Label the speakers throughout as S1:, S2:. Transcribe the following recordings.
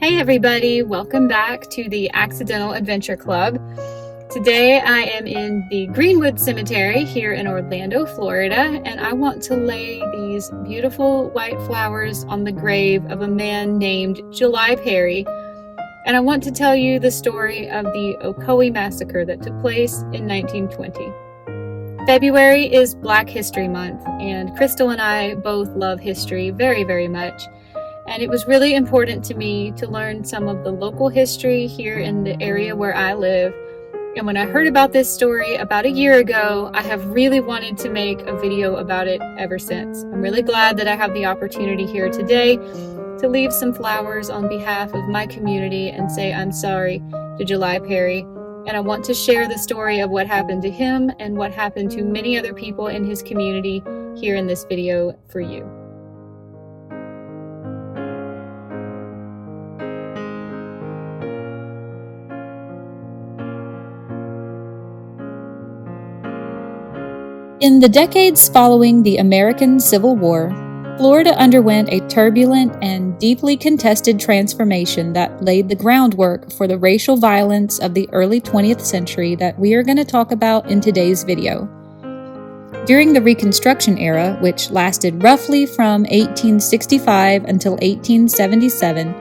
S1: Hey everybody, welcome back to the Accidental Adventure Club. Today I am in the Greenwood Cemetery here in Orlando, Florida, and I want to lay these beautiful white flowers on the grave of a man named July Perry, and I want to tell you the story of the Ocoee Massacre that took place in 1920. February is Black History Month, and Crystal and I both love history very, very much. And it was really important to me to learn some of the local history here in the area where I live. And when I heard about this story about a year ago, I have really wanted to make a video about it ever since. I'm really glad that I have the opportunity here today to leave some flowers on behalf of my community and say I'm sorry to July Perry. And I want to share the story of what happened to him and what happened to many other people in his community here in this video for you.
S2: In the decades following the American Civil War, Florida underwent a turbulent and deeply contested transformation that laid the groundwork for the racial violence of the early 20th century that we are going to talk about in today's video. During the Reconstruction era, which lasted roughly from 1865 until 1877,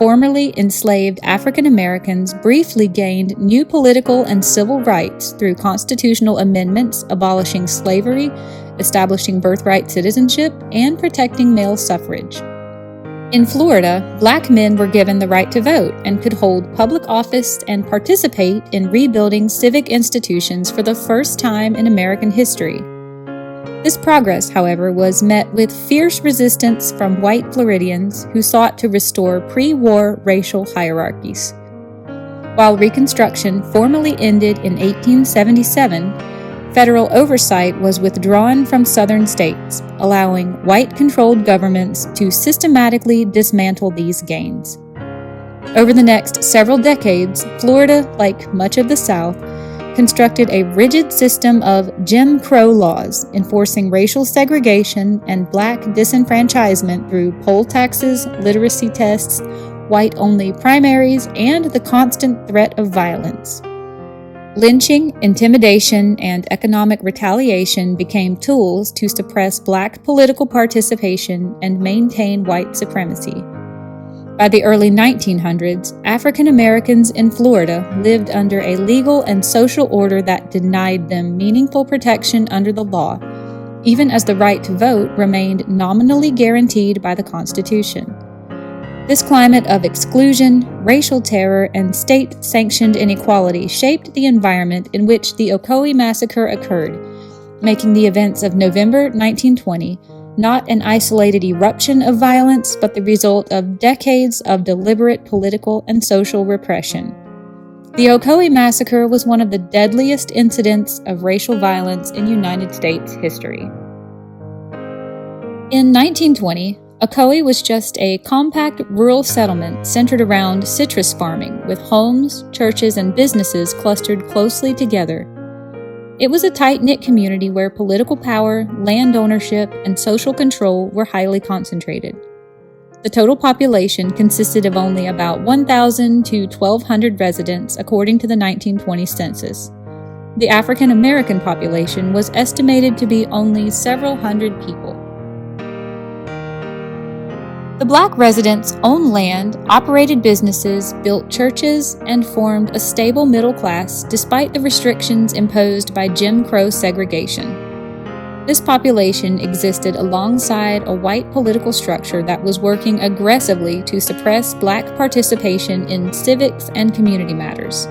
S2: formerly enslaved African Americans briefly gained new political and civil rights through constitutional amendments abolishing slavery, establishing birthright citizenship, and protecting male suffrage. In Florida, Black men were given the right to vote and could hold public office and participate in rebuilding civic institutions for the first time in American history. This progress, however, was met with fierce resistance from white Floridians who sought to restore pre-war racial hierarchies. While Reconstruction formally ended in 1877, federal oversight was withdrawn from southern states, allowing white-controlled governments to systematically dismantle these gains. Over the next several decades, Florida, like much of the South, constructed a rigid system of Jim Crow laws enforcing racial segregation and Black disenfranchisement through poll taxes, literacy tests, white-only primaries, and the constant threat of violence. Lynching, intimidation, and economic retaliation became tools to suppress Black political participation and maintain white supremacy. By the early 1900s, African Americans in Florida lived under a legal and social order that denied them meaningful protection under the law, even as the right to vote remained nominally guaranteed by the Constitution. This climate of exclusion, racial terror, and state-sanctioned inequality shaped the environment in which the Ocoee Massacre occurred, making the events of November 1920 not an isolated eruption of violence, but the result of decades of deliberate political and social repression. The Ocoee Massacre was one of the deadliest incidents of racial violence in United States history. In 1920, Ocoee was just a compact rural settlement centered around citrus farming, with homes, churches, and businesses clustered closely together. It was a tight-knit community where political power, land ownership, and social control were highly concentrated. The total population consisted of only about 1,000 to 1,200 residents, according to the 1920 census. The African American population was estimated to be only several hundred people. The Black residents owned land, operated businesses, built churches, and formed a stable middle class despite the restrictions imposed by Jim Crow segregation. This population existed alongside a white political structure that was working aggressively to suppress Black participation in civics and community matters.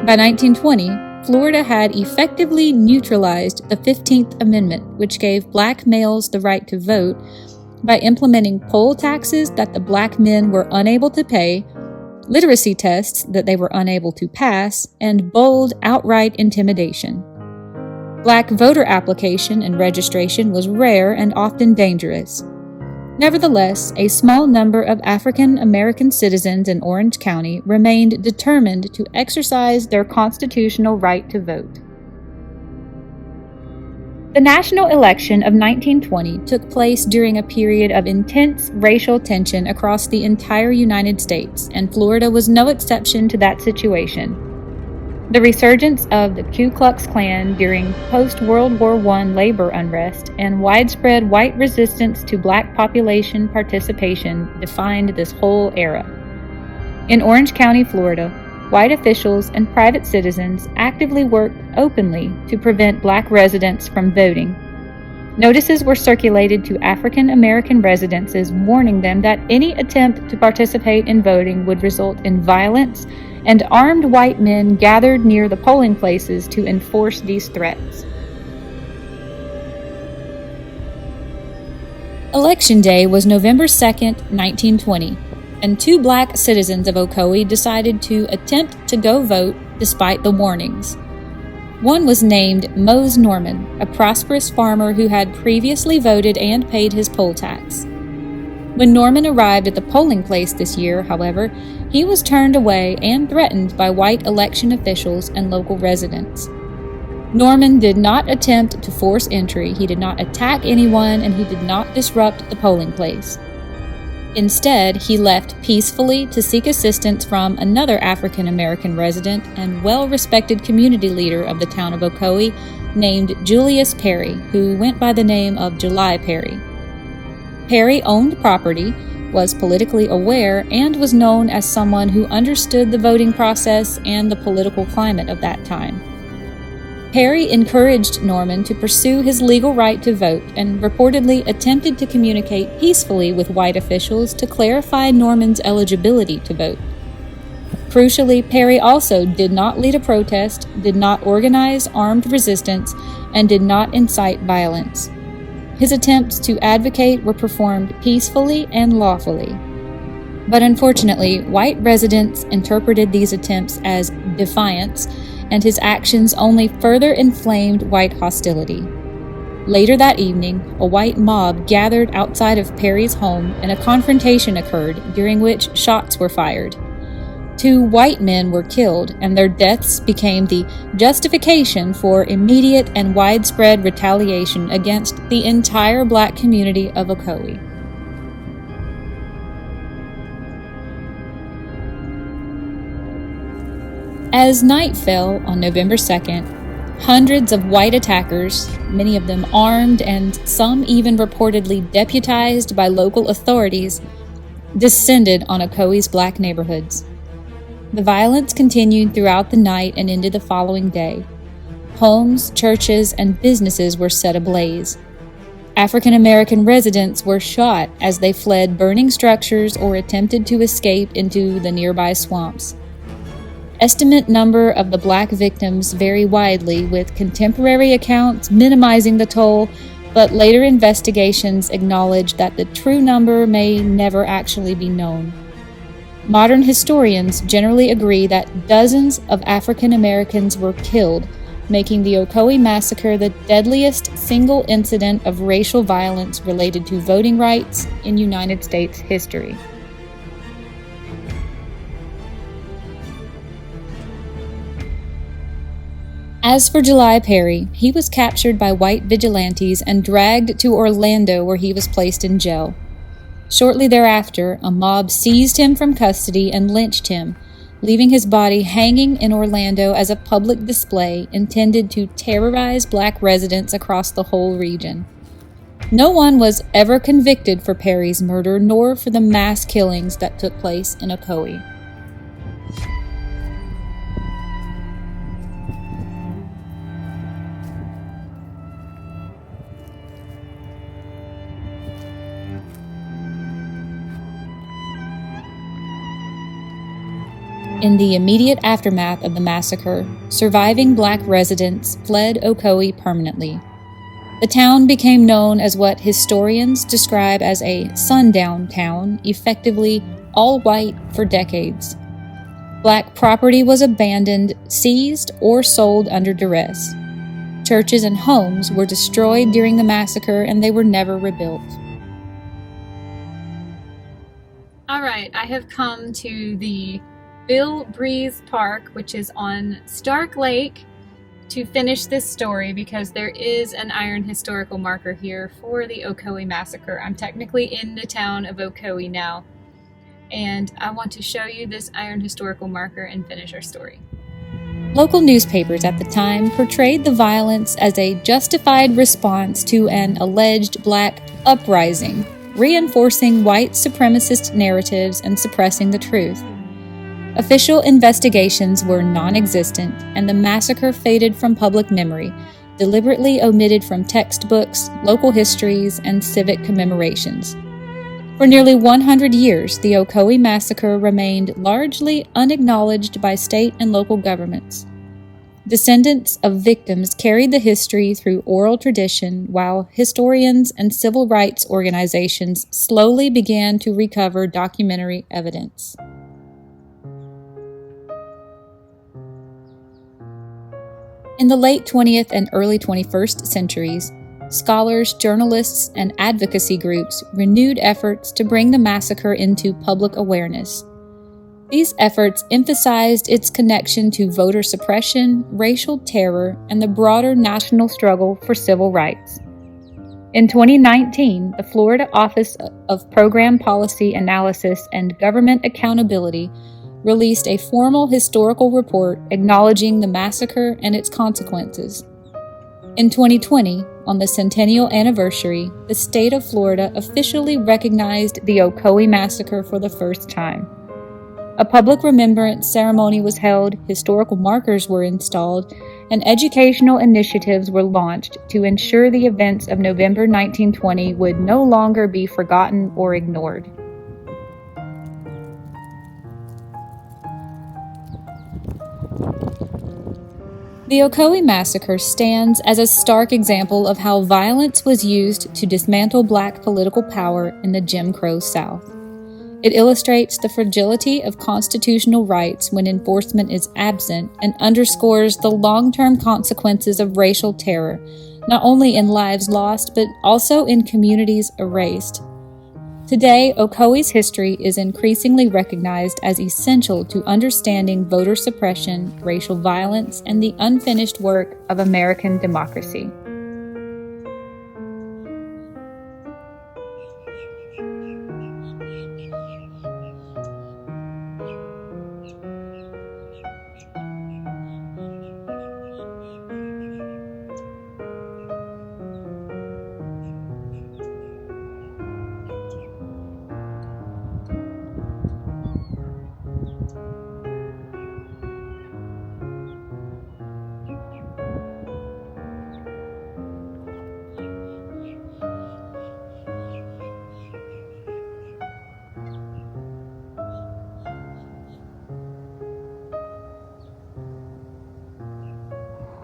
S2: By 1920, Florida had effectively neutralized the 15th Amendment, which gave Black males the right to vote, by implementing poll taxes that the Black men were unable to pay, literacy tests that they were unable to pass, and bold, outright intimidation. Black voter application and registration was rare and often dangerous. Nevertheless, a small number of African American citizens in Orange County remained determined to exercise their constitutional right to vote. The national election of 1920 took place during a period of intense racial tension across the entire United States, and Florida was no exception to that situation. The resurgence of the Ku Klux Klan during post-World War I labor unrest and widespread white resistance to black population participation defined this whole era. In Orange County, Florida, white officials and private citizens actively worked openly to prevent black residents from voting. Notices were circulated to African American residences warning them that any attempt to participate in voting would result in violence, and armed white men gathered near the polling places to enforce these threats. Election Day was November 2nd, 1920, and 2 black citizens of Ocoee decided to attempt to go vote despite the warnings. One was named Mose Norman, a prosperous farmer who had previously voted and paid his poll tax. When Norman arrived at the polling place this year, however, he was turned away and threatened by white election officials and local residents. Norman did not attempt to force entry, he did not attack anyone, and he did not disrupt the polling place. Instead, he left peacefully to seek assistance from another African American resident and well-respected community leader of the town of Ocoee named Julius Perry, who went by the name of July Perry. Perry owned property, was politically aware, and was known as someone who understood the voting process and the political climate of that time. Perry encouraged Norman to pursue his legal right to vote and reportedly attempted to communicate peacefully with white officials to clarify Norman's eligibility to vote. Crucially, Perry also did not lead a protest, did not organize armed resistance, and did not incite violence. His attempts to advocate were performed peacefully and lawfully. But unfortunately, white residents interpreted these attempts as defiance, and his actions only further inflamed white hostility. Later that evening, a white mob gathered outside of Perry's home and a confrontation occurred during which shots were fired. 2 white men were killed, and their deaths became the justification for immediate and widespread retaliation against the entire black community of Ocoee. As night fell on November 2nd, hundreds of white attackers, many of them armed and some even reportedly deputized by local authorities, descended on Ocoee's black neighborhoods. The violence continued throughout the night and into the following day. Homes, churches, and businesses were set ablaze. African American residents were shot as they fled burning structures or attempted to escape into the nearby swamps. Estimate number of the black victims vary widely, with contemporary accounts minimizing the toll, but later investigations acknowledge that the true number may never actually be known. Modern historians generally agree that dozens of African Americans were killed, making the Ocoee Massacre the deadliest single incident of racial violence related to voting rights in United States history. As for July Perry, he was captured by white vigilantes and dragged to Orlando, where he was placed in jail. Shortly thereafter, a mob seized him from custody and lynched him, leaving his body hanging in Orlando as a public display intended to terrorize black residents across the whole region. No one was ever convicted for Perry's murder, nor for the mass killings that took place in Ocoee. In the immediate aftermath of the massacre, surviving black residents fled Ocoee permanently. The town became known as what historians describe as a sundown town, effectively all white for decades. Black property was abandoned, seized, or sold under duress. Churches and homes were destroyed during the massacre, and they were never rebuilt.
S1: All right, I have come to the Bill Breeze Park, which is on Stark Lake, to finish this story because there is an iron historical marker here for the Ocoee Massacre. I'm technically in the town of Ocoee now, and I want to show you this iron historical marker and finish our story.
S2: Local newspapers at the time portrayed the violence as a justified response to an alleged black uprising, reinforcing white supremacist narratives and suppressing the truth. Official investigations were non-existent, and the massacre faded from public memory, deliberately omitted from textbooks, local histories, and civic commemorations. For nearly 100 years, the Ocoee Massacre remained largely unacknowledged by state and local governments. Descendants of victims carried the history through oral tradition, while historians and civil rights organizations slowly began to recover documentary evidence. In the late 20th and early 21st centuries, scholars, journalists, and advocacy groups renewed efforts to bring the massacre into public awareness. These efforts emphasized its connection to voter suppression, racial terror, and the broader national struggle for civil rights. In 2019, the Florida Office of Program Policy Analysis and Government Accountability released a formal historical report acknowledging the massacre and its consequences. In 2020, on the centennial anniversary, the state of Florida officially recognized the Ocoee Massacre for the first time. A public remembrance ceremony was held, historical markers were installed, and educational initiatives were launched to ensure the events of November 1920 would no longer be forgotten or ignored. The Ocoee Massacre stands as a stark example of how violence was used to dismantle black political power in the Jim Crow South. It illustrates the fragility of constitutional rights when enforcement is absent and underscores the long-term consequences of racial terror, not only in lives lost but also in communities erased. Today, Ocoee's history is increasingly recognized as essential to understanding voter suppression, racial violence, and the unfinished work of American democracy.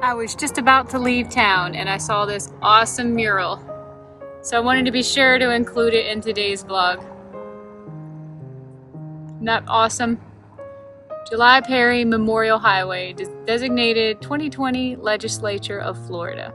S1: I was just about to leave town and I saw this awesome mural, so I wanted to be sure to include it in today's vlog. Isn't that awesome? July Perry Memorial Highway, designated 2020 Legislature of Florida.